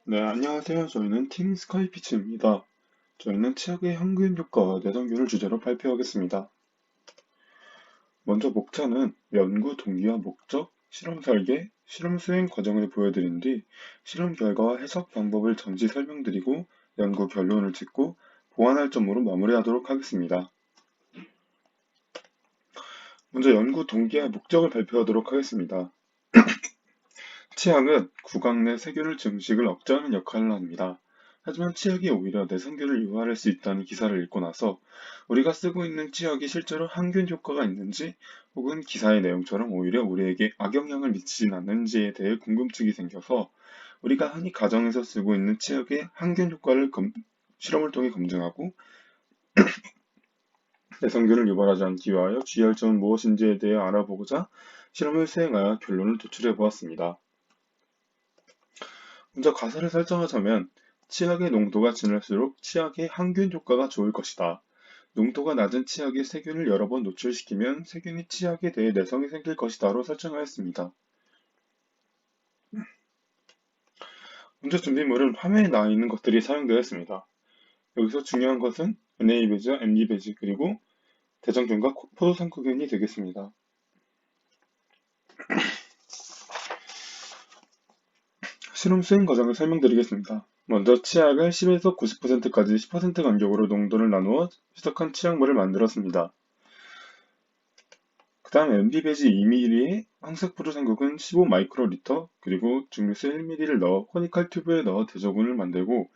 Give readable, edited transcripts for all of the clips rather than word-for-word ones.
네, 안녕하세요. 저희는 팀 스카이피치입니다. 저희는 치약의 항균 효과와 내성균을 주제로 발표하겠습니다. 먼저 목차는 연구 동기와 목적, 실험 설계, 실험 수행 과정을 보여드린 뒤 실험 결과와 해석 방법을 잠시 설명드리고 연구 결론을 짓고 보완할 점으로 마무리하도록 하겠습니다. 먼저 연구 동기와 목적을 발표하도록 하겠습니다. 치약은 구강 내 세균을 증식을 억제하는 역할을 합니다. 하지만 치약이 오히려 내성균을 유발할 수 있다는 기사를 읽고 나서 우리가 쓰고 있는 치약이 실제로 항균 효과가 있는지 혹은 기사의 내용처럼 오히려 우리에게 악영향을 미치진 않는지에 대해 궁금증이 생겨서 우리가 흔히 가정에서 쓰고 있는 치약의 항균 효과를 실험을 통해 검증하고 내성균을 유발하지 않기 위하여 주의할 점은 무엇인지에 대해 알아보고자 실험을 수행하여 결론을 도출해 보았습니다. 먼저 가설을 설정하자면 치약의 농도가 진할수록 치약의 항균 효과가 좋을 것이다. 농도가 낮은 치약에 세균을 여러 번 노출시키면 세균이 치약에 대해 내성이 생길 것이다로 설정하였습니다. 먼저 준비물은 화면에 나와 있는 것들이 사용되었습니다. 여기서 중요한 것은 NA 배지와 MD 배지 그리고 대장균과 포도상구균이 되겠습니다. 실험 수행 과정을 설명드리겠습니다. 먼저 치약을 10에서 90%까지 10% 간격으로 농도를 나누어 희석한 치약물을 만들었습니다. 그 다음 MD 배지 2mm의 황색 포도상국은 15 마이크로리터 그리고 중류수 1mm를 넣어 코니컬 튜브에 넣어 대조군을 만들고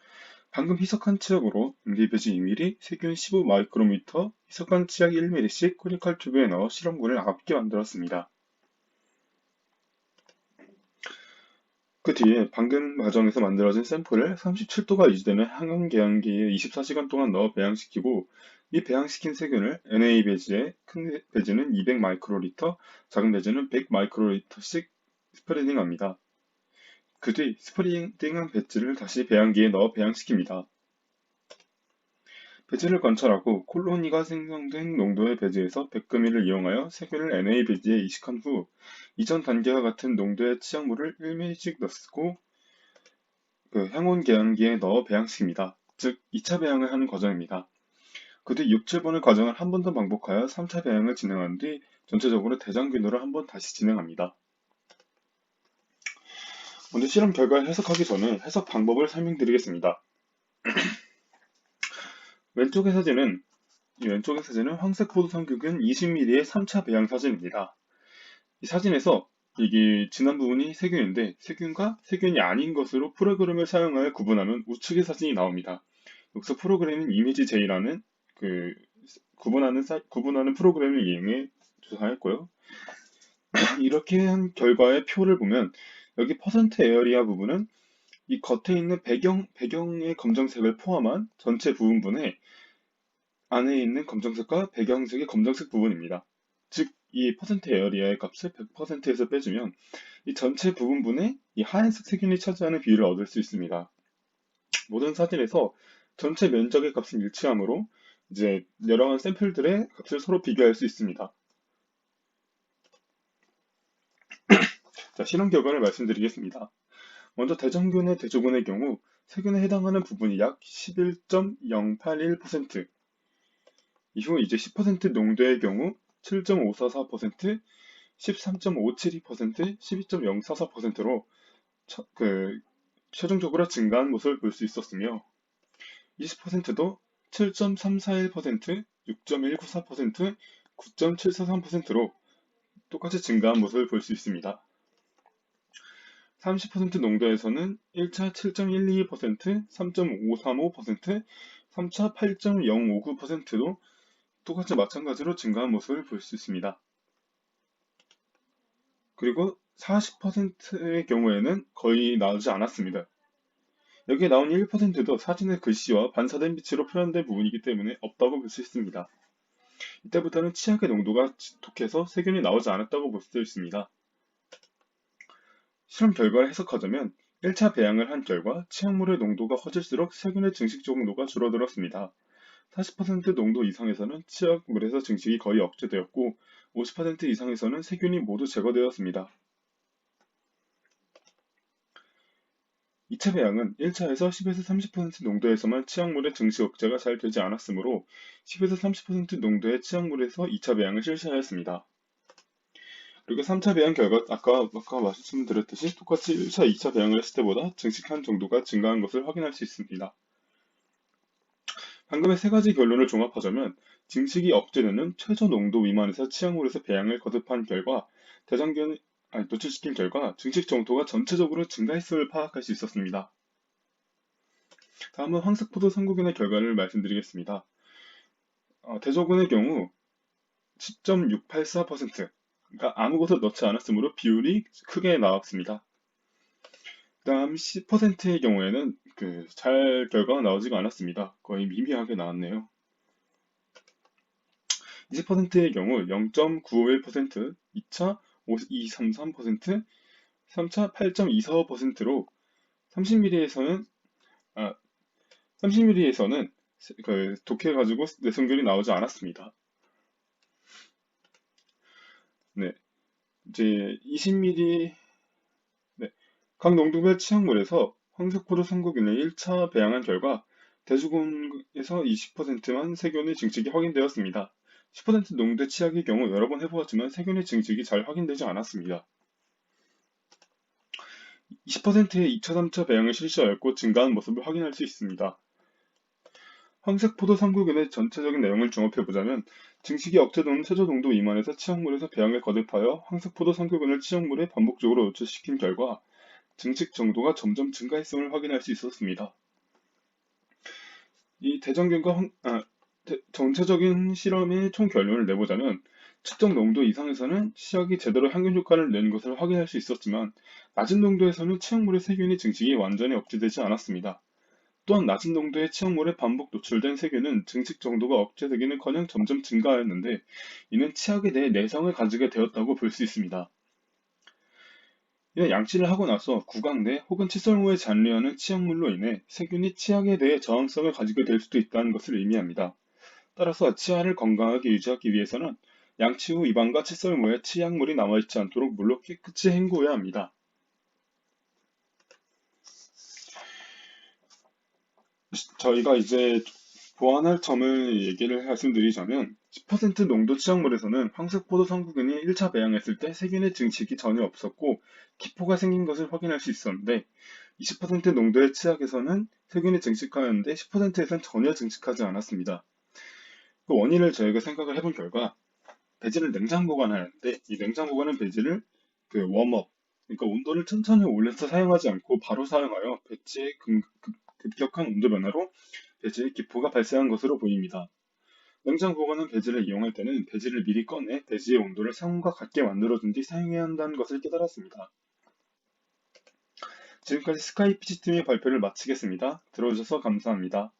방금 희석한 치약으로 MD 배지 2mm, 세균 15 마이크로미터, 희석한 치약 1mm씩 코니컬 튜브에 넣어 실험군을 아깝게 만들었습니다. 그 뒤에 방금 과정에서 만들어진 샘플을 37도가 유지되는 항온계량기에 24시간 동안 넣어 배양시키고 이 배양시킨 세균을 NA 배지에 큰 배지는 200 마이크로리터, 작은 배지는 100 마이크로리터씩 스프레딩합니다. 그 뒤 스프레딩한 배지를 다시 배양기에 넣어 배양시킵니다. 배지를 관찰하고 콜로니가 생성된 농도의 배지에서 100g을 이용하여 세균을 NA 배지에 이식한 후 이전 단계와 같은 농도의 치약물을 1mm씩 넣고 향온 계량기에 넣어 배양시킵니다. 즉 2차 배양을 하는 과정입니다. 그 뒤 6, 7번의 과정을 한 번 더 반복하여 3차 배양을 진행한 뒤 전체적으로 대장균으로 한 번 다시 진행합니다. 먼저 실험 결과를 해석하기 전에 해석 방법을 설명드리겠습니다. 왼쪽의 사진은 황색 포도상균 20mm의 3차 배양 사진입니다. 이 사진에서 이게 진한 부분이 세균인데 세균과 세균이 아닌 것으로 프로그램을 사용하여 구분하면 우측의 사진이 나옵니다. 여기서 프로그램은 이미지J라는 그 구분하는 프로그램을 이용해 조사했고요. 이렇게 한 결과의 표를 보면 여기 퍼센트 에어리아 부분은 이 겉에 있는 배경의 검정색을 포함한 전체 부분분의 안에 있는 검정색과 배경색의 검정색 부분입니다. 즉, 이 퍼센트 에어리아의 값을 100%에서 빼주면 이 전체 부분분의 이 하얀색 세균이 차지하는 비율을 얻을 수 있습니다. 모든 사진에서 전체 면적의 값은 일치하므로 이제 여러 샘플들의 값을 서로 비교할 수 있습니다. 자, 실험 결과를 말씀드리겠습니다. 먼저 대장균의 대조군의 경우 세균에 해당하는 부분이 약 11.081%, 이후 이제 10% 농도의 경우 7.544%, 13.572%, 12.044%로 최종적으로 증가한 모습을 볼 수 있었으며 20%도 7.341%, 6.194%, 9.743%로 똑같이 증가한 모습을 볼 수 있습니다. 30% 농도에서는 1차 7.122%, 3.535%, 3차 8.059%도 똑같이 마찬가지로 증가한 모습을 볼 수 있습니다. 그리고 40%의 경우에는 거의 나오지 않았습니다. 여기에 나온 1%도 사진의 글씨와 반사된 빛으로 표현된 부분이기 때문에 없다고 볼 수 있습니다. 이때부터는 치약의 농도가 독해서 세균이 나오지 않았다고 볼 수 있습니다. 실험 결과를 해석하자면 1차 배양을 한 결과 치약물의 농도가 커질수록 세균의 증식 정도가 줄어들었습니다. 40% 농도 이상에서는 치약물에서 증식이 거의 억제되었고 50% 이상에서는 세균이 모두 제거되었습니다. 2차 배양은 1차에서 10에서 30% 농도에서만 치약물의 증식 억제가 잘 되지 않았으므로 10에서 30% 농도의 치약물에서 2차 배양을 실시하였습니다. 그리고 3차 배양 결과 아까 말씀드렸듯이 똑같이 1차, 2차 배양을 했을 때보다 증식한 정도가 증가한 것을 확인할 수 있습니다. 방금의 세 가지 결론을 종합하자면 증식이 억제되는 최저 농도 미만에서 치약물에서 배양을 거듭한 결과 노출시킨 결과 증식 정도가 전체적으로 증가했음을 파악할 수 있었습니다. 다음은 황색포도 선구균의 결과를 말씀드리겠습니다. 대조군의 경우 10.684%, 그러니까 아무것도 넣지 않았으므로 비율이 크게 나왔습니다. 다음 10%의 경우에는 잘 결과가 나오지가 않았습니다. 거의 미미하게 나왔네요. 20%의 경우 0.951%, 2차 5.233%, 3차 8.245%로 30ml에서는 30ml에서는 독해가지고 내성균이 나오지 않았습니다. 네, 이제 20ml 각 농도별 치약물에서 황색포도 선구균을 1차 배양한 결과 대수군에서 20%만 세균의 증식이 확인되었습니다. 10% 농도의 치약의 경우 여러 번 해보았지만 세균의 증식이 잘 확인되지 않았습니다. 20%의 2차, 3차 배양을 실시하였고 증가한 모습을 확인할 수 있습니다. 황색포도 선구균의 전체적인 내용을 종합해보자면 증식이 억제되는 최저 농도 미만에서 치약물에서 배양을 거듭하여 황색포도 선구균을 치약물에 반복적으로 노출시킨 결과 증식 정도가 점점 증가했음을 확인할 수 있었습니다. 이 전체적인 실험의 총 결론을 내보자면 측정 농도 이상에서는 치약이 제대로 항균 효과를 낸 것을 확인할 수 있었지만 낮은 농도에서는 치약물의 세균의 증식이 완전히 억제되지 않았습니다. 또한 낮은 농도의 치약물에 반복 노출된 세균은 증식 정도가 억제되기는커녕 점점 증가하였는데 이는 치약에 대해 내성을 가지게 되었다고 볼 수 있습니다. 이는 양치를 하고 나서 구강 내 혹은 칫솔모에 잔류하는 치약물로 인해 세균이 치약에 대해 저항성을 가지게 될 수도 있다는 것을 의미합니다. 따라서 치아를 건강하게 유지하기 위해서는 양치 후 입안과 칫솔모에 치약물이 남아있지 않도록 물로 깨끗이 헹구어야 합니다. 저희가 이제 보완할 점을 얘기를 말씀드리자면 10% 농도 치약물에서는 황색포도 선구균이 1차 배양했을 때 세균의 증식이 전혀 없었고 기포가 생긴 것을 확인할 수 있었는데 20% 농도의 치약에서는 세균이 증식하였는데 10%에서는 전혀 증식하지 않았습니다. 그 원인을 저희가 생각을 해본 결과 배지를 냉장 보관하는데 이 냉장 보관한 배지를 웜업, 그러니까 온도를 천천히 올려서 사용하지 않고 바로 사용하여 배지의 급격한 온도 변화로 배지의 기포가 발생한 것으로 보입니다. 냉장 보관한 배지를 이용할 때는 배지를 미리 꺼내 배지의 온도를 상온과 같게 만들어준 뒤 사용해야 한다는 것을 깨달았습니다. 지금까지 스카이피치팀의 발표를 마치겠습니다. 들어주셔서 감사합니다.